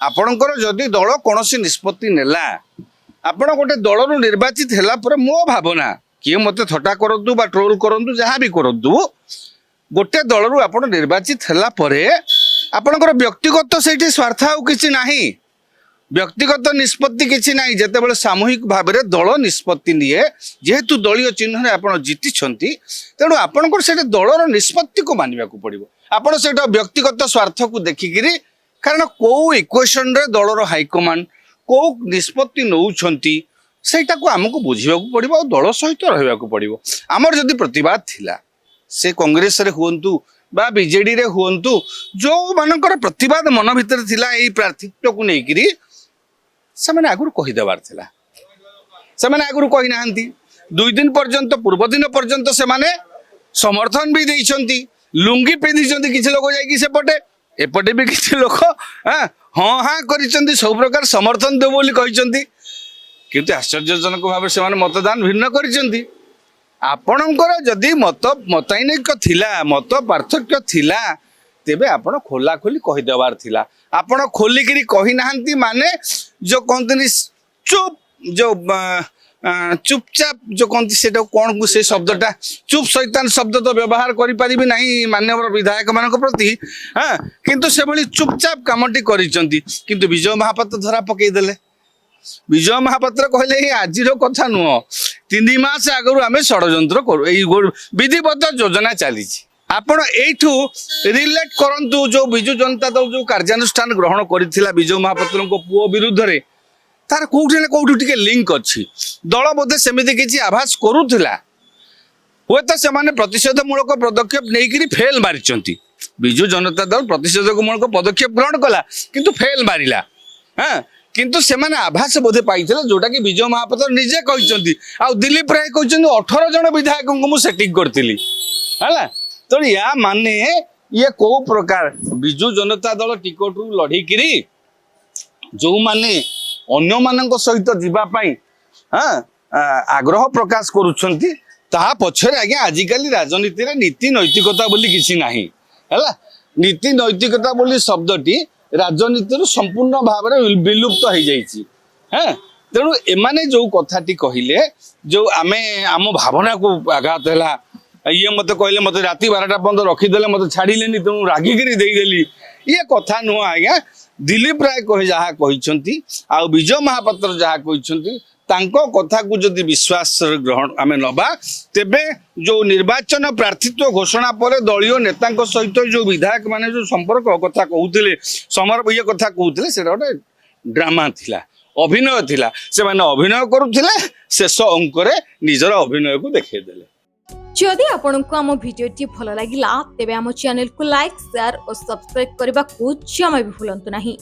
आपणकर जदि दल कौन निष्पत्ति नेला आपण गोटे दल निर्वाचित होला पर मो भावना किए मत थटा करतु बा ट्रोल करतु जहाँ भी करतु गोटे दल आप निर्वाचित होला परे आपणकर व्यक्तिगत से स्वार्थ आउ किछि नाही व्यक्तिगत निष्पत्ति किछि नाही जेतेबेले सामूहिक भाव में दल निष्पत्ति निए जेहेतु दलीय चिन्ह आप जीति तेणु आपणकर से दलर निष्पत्ति को मानवा पड़ो आपड़ से व्यक्तिगत स्वार्थ को देखिकी कारण कौ इक्वेशन रे दलर हाइकमांड कौ निष्पत्ति नौछंती सेटा को आमको बुझा पड़ो दल सहित रहा पड़ो आमर जदि प्रतिवाद थिला से कांग्रेस रे हुंतु बा बीजेडी रे हुंतु जो मानकर प्रतिवाद मन भितर थिला एई प्रार्थित्व को लेकिरी से मैंने आगुरी कहीदेवार थिला से मैंने आगुरी कही नाहंती 2 दिन पर्यंत पूर्व दिन पर्यंत से माने समर्थन भी देइछंती लुंगी पिंधिछंती किछि लोक जाईकी सेपटे एपटे भी किछि लोक हाँ हाँ करिछंती सब प्रकार समर्थन देबो बोली कहिछंती किंतु आश्चर्यजनक भाव से माने मतदान भिन्न करिछंती आपणकर जदि मतैनिक थिला मत पार्थक्य थिला तेबे आपण खोला खोली कहीदेवार थिला आपण खोलिकी कही नाहंती माने जो कहते चुप जो चुपचाप जो कहते से कौन से शब्दटा चुप शैतान शब्द तो व्यवहार करि नहीं माननीय विधायक मान प्रति हाँ किंतु से भली चुपचाप कामटी करिसेंती किंतु विजय महापात्र धरा पकईदेले विजय महापात्र कहले आज कथा नुह 3 मास आगु आम षड्यंत्र करू विधिबद्ध योजना चली आपण एठू रिलेट करंतु जो बिजु जनता दल जो कार्यानुष्ठान ग्रहण करथिला विजय महापात्र पुओ विरुद्ध रे तार कोठी न कोठी टिके लिंक अछि दल बोधे सेमिति किछि आभास करूथिला होय त से माने प्रतिषेधमूलक पदक्षेप नेकिरी फेल मारिचंती बिजु जनता दल प्रतिषेधमूलक पदक्षेप ग्रहण कला किंतु फेल मारिला हां किंतु से माने आभास बोधे पाइथिला जोटा कि विजय महापात्र निजे कहिचंती आ दिलीप राय कहिचंती 18 जन विधायक को मु सेटिंग करथिली हला तो या माने ये को प्रकार बिजु जनता दल टिकट रु लड़ीकी जो माने अन्य मानक सहित जीवाई हाँ आग्रह प्रकाश करुछंती ता पछरे आज्ञा आजिकल राजनीति रे नीति नैतिकता बोली किसी नाही हैला नीति नैतिकता बोली शब्दटी राजनीति संपूर्ण भाव में विलुप्त हो जाइए हाँ तेणु एमाने जो कथाटी कहले जो आमे आम भावना को आघात है ये मत कहले मत राति 12टा पर्यंत रखीदे मत छाड़िलेनी तेणु रागिकी देदेली ये कथा नुह आज्ञा दिलीप राय कहे जहाँ कही आ विजय महापात्र जहाँ कही कथा को जदि विश्वास ग्रहण आम नबा तेबे जो निर्वाचन प्रार्थित्व घोषणा पर दलीय नेता सहित जो विधायक माने जो संपर्क कथा कहते समर ये कथा कहते से गोटे ड्रामा थिला अभिनय थिला से माने अभिनय करुथिले शेष अंक निजर अभिनय को देखैदेले जदि आपंक आम भिडी भल लगा तेब आम चैनल को लाइक शेयर और सब्सक्राइब करने को जमा भी भूलु नहीं।